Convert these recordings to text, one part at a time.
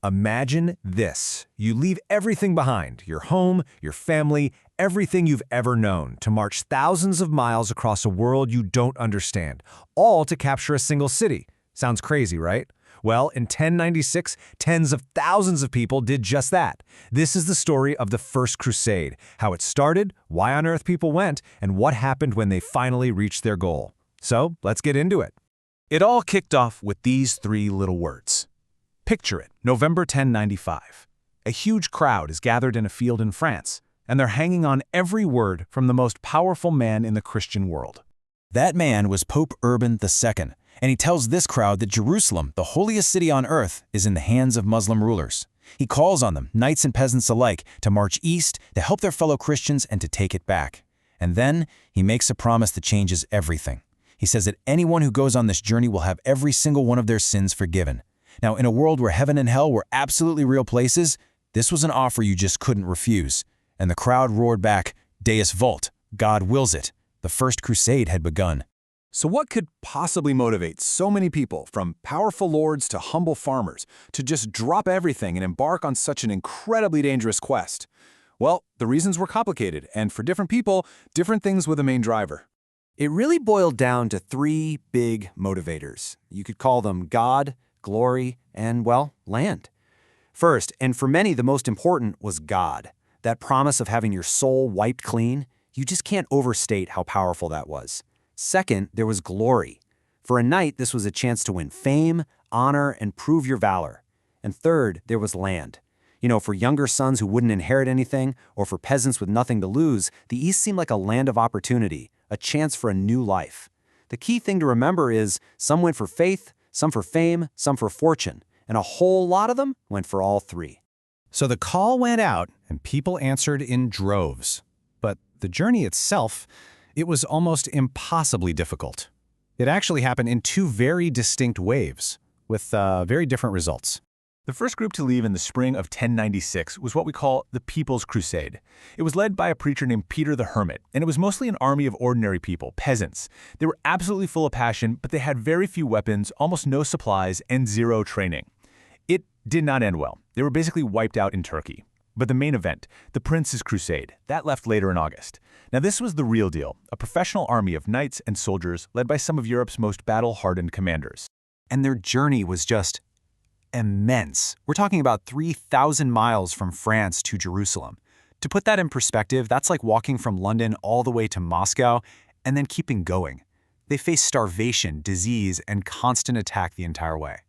Imagine this. You leave everything behind, your home, your family, everything you've ever known, to march thousands of miles across a world you don't understand, all to capture a single city. Sounds crazy, right? Well, in 1096, tens of thousands of people did just that. This is the story of the First Crusade, how it started, why on earth people went, and what happened when they finally reached their goal. So, let's get into it. It all kicked off with these three little words. Picture it, November 1095. A huge crowd is gathered in a field in France, and they're hanging on every word from the most powerful man in the Christian world. That man was Pope Urban II, and he tells this crowd that Jerusalem, the holiest city on earth, is in the hands of Muslim rulers. He calls on them, knights and peasants alike, to march east, to help their fellow Christians, and to take it back. And then he makes a promise that changes everything. He says that anyone who goes on this journey will have every single one of their sins forgiven. Now, in a world where heaven and hell were absolutely real places, this was an offer you just couldn't refuse. And the crowd roared back, Deus Vult, God wills it. The First Crusade had begun. So what could possibly motivate so many people, from powerful lords to humble farmers, to just drop everything and embark on such an incredibly dangerous quest? Well, the reasons were complicated, and for different people, different things were the main driver. It really boiled down to three big motivators. You could call them God, glory, and, well, land. First, and for many the most important, was God. That promise of having your soul wiped clean, you just can't overstate how powerful that was. Second, there was glory. For a knight, this was a chance to win fame, honor, and prove your valor. And third, there was land. You know, for younger sons who wouldn't inherit anything, or for peasants with nothing to lose, the East seemed like a land of opportunity, a chance for a new life. The key thing to remember is some went for faith, some for fame, some for fortune, and a whole lot of them went for all three. So the call went out, and people answered in droves. But the journey itself, it was almost impossibly difficult. It actually happened in two very distinct waves, with very different results. The first group to leave in the spring of 1096 was what we call the People's Crusade. It was led by a preacher named Peter the Hermit, and it was mostly an army of ordinary people, peasants. They were absolutely full of passion, but they had very few weapons, almost no supplies, and zero training. It did not end well. They were basically wiped out in Turkey. But the main event, the Prince's Crusade, that left later in August. Now this was the real deal, a professional army of knights and soldiers led by some of Europe's most battle-hardened commanders. And their journey was just immense. We're talking about 3,000 miles from France to Jerusalem. To put that in perspective, that's like walking from London all the way to Moscow and then keeping going. They faced starvation, disease, and constant attack the entire way.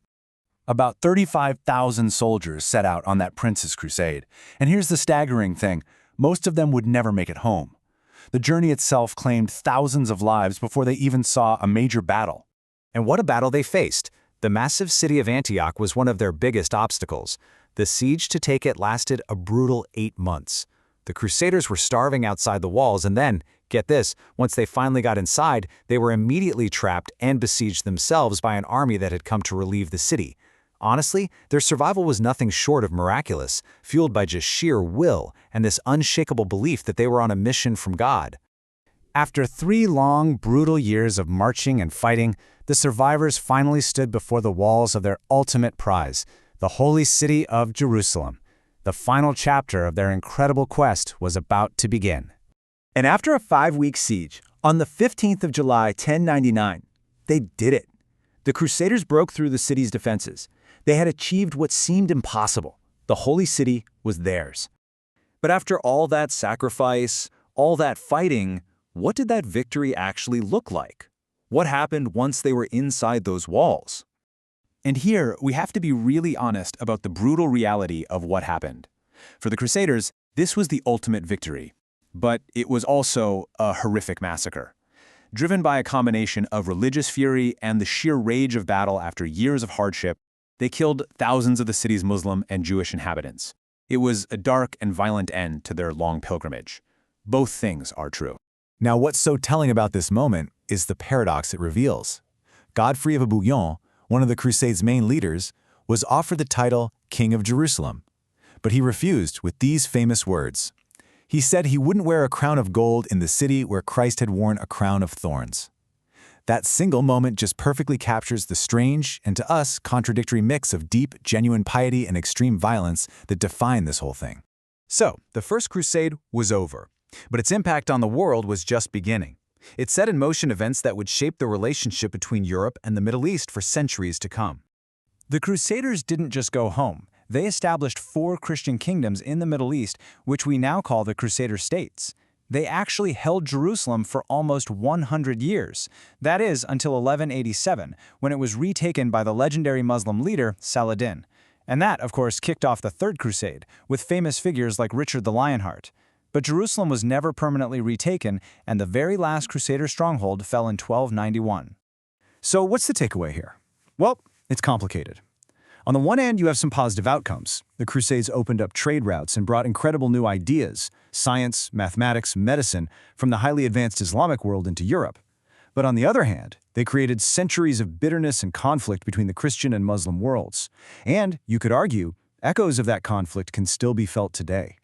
About 35,000 soldiers set out on that Prince's Crusade. And here's the staggering thing, most of them would never make it home. The journey itself claimed thousands of lives before they even saw a major battle. And what a battle they faced! The massive city of Antioch was one of their biggest obstacles. The siege to take it lasted a brutal 8 months. The Crusaders were starving outside the walls, and then, get this, once they finally got inside, they were immediately trapped and besieged themselves by an army that had come to relieve the city. Honestly, their survival was nothing short of miraculous, fueled by just sheer will and this unshakable belief that they were on a mission from God. After 3 long, brutal years of marching and fighting, the survivors finally stood before the walls of their ultimate prize, the holy city of Jerusalem. The final chapter of their incredible quest was about to begin. And after a 5-week siege, on the 15th of July, 1099, they did it. The Crusaders broke through the city's defenses. They had achieved what seemed impossible. The holy city was theirs. But after all that sacrifice, all that fighting, what did that victory actually look like? What happened once they were inside those walls? And here, we have to be really honest about the brutal reality of what happened. For the Crusaders, this was the ultimate victory. But it was also a horrific massacre. Driven by a combination of religious fury and the sheer rage of battle after years of hardship, they killed thousands of the city's Muslim and Jewish inhabitants. It was a dark and violent end to their long pilgrimage. Both things are true. Now, what's so telling about this moment is the paradox it reveals. Godfrey of Bouillon, one of the Crusade's main leaders, was offered the title King of Jerusalem. But he refused with these famous words. He said he wouldn't wear a crown of gold in the city where Christ had worn a crown of thorns. That single moment just perfectly captures the strange, and to us, contradictory mix of deep, genuine piety and extreme violence that define this whole thing. So, the First Crusade was over, but its impact on the world was just beginning. It set in motion events that would shape the relationship between Europe and the Middle East for centuries to come. The Crusaders didn't just go home. They established 4 Christian kingdoms in the Middle East, which we now call the Crusader states. They actually held Jerusalem for almost 100 years. That is, until 1187, when it was retaken by the legendary Muslim leader, Saladin. And that, of course, kicked off the Third Crusade, with famous figures like Richard the Lionheart. But Jerusalem was never permanently retaken, and the very last Crusader stronghold fell in 1291. So what's the takeaway here? Well, it's complicated. On the one hand, you have some positive outcomes. The Crusades opened up trade routes and brought incredible new ideas, science, mathematics, medicine, from the highly advanced Islamic world into Europe. But on the other hand, they created centuries of bitterness and conflict between the Christian and Muslim worlds. And, you could argue, echoes of that conflict can still be felt today.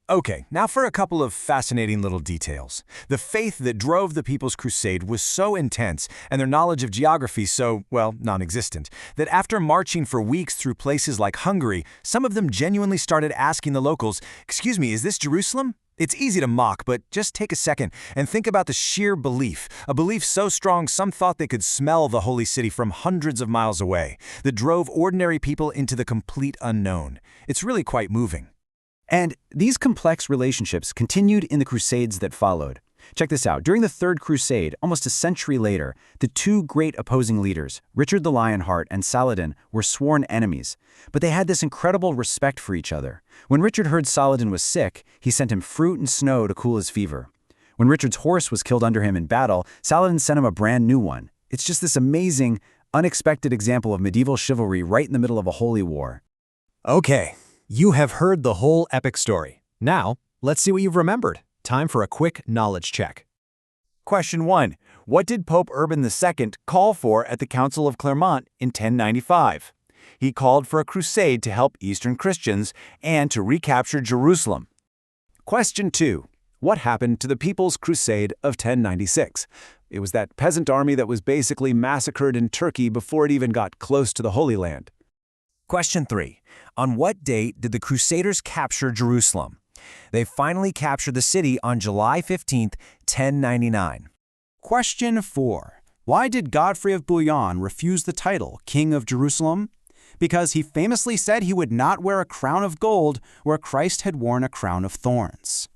Okay, now for a couple of fascinating little details. The faith that drove the People's Crusade was so intense, and their knowledge of geography so, well, non-existent, that after marching for weeks through places like Hungary, some of them genuinely started asking the locals, "Excuse me, is this Jerusalem?" It's easy to mock, but just take a second and think about the sheer belief, a belief so strong some thought they could smell the holy city from hundreds of miles away, that drove ordinary people into the complete unknown. It's really quite moving. And these complex relationships continued in the Crusades that followed. Check this out. During the Third Crusade, almost a century later, the 2 great opposing leaders, Richard the Lionheart and Saladin, were sworn enemies. But they had this incredible respect for each other. When Richard heard Saladin was sick, he sent him fruit and snow to cool his fever. When Richard's horse was killed under him in battle, Saladin sent him a brand new one. It's just this amazing, unexpected example of medieval chivalry right in the middle of a holy war. Okay. You have heard the whole epic story. Now, let's see what you've remembered. Time for a quick knowledge check. Question 1. What did Pope Urban II call for at the Council of Clermont in 1095? He called for a crusade to help Eastern Christians and to recapture Jerusalem. Question 2. What happened to the People's Crusade of 1096? It was that peasant army that was basically massacred in Turkey before it even got close to the Holy Land. Question 3. On what date did the Crusaders capture Jerusalem? They finally captured the city on July 15, 1099. Question 4. Why did Godfrey of Bouillon refuse the title King of Jerusalem? Because he famously said he would not wear a crown of gold where Christ had worn a crown of thorns.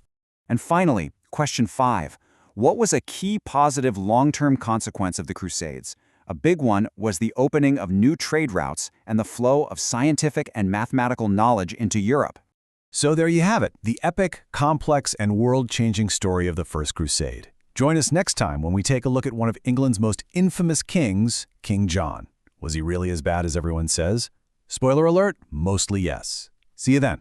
And finally, question 5. What was a key positive long-term consequence of the Crusades? A big one was the opening of new trade routes and the flow of scientific and mathematical knowledge into Europe. So there you have it, the epic, complex, and world-changing story of the First Crusade. Join us next time when we take a look at one of England's most infamous kings, King John. Was he really as bad as everyone says? Spoiler alert, mostly yes. See you then.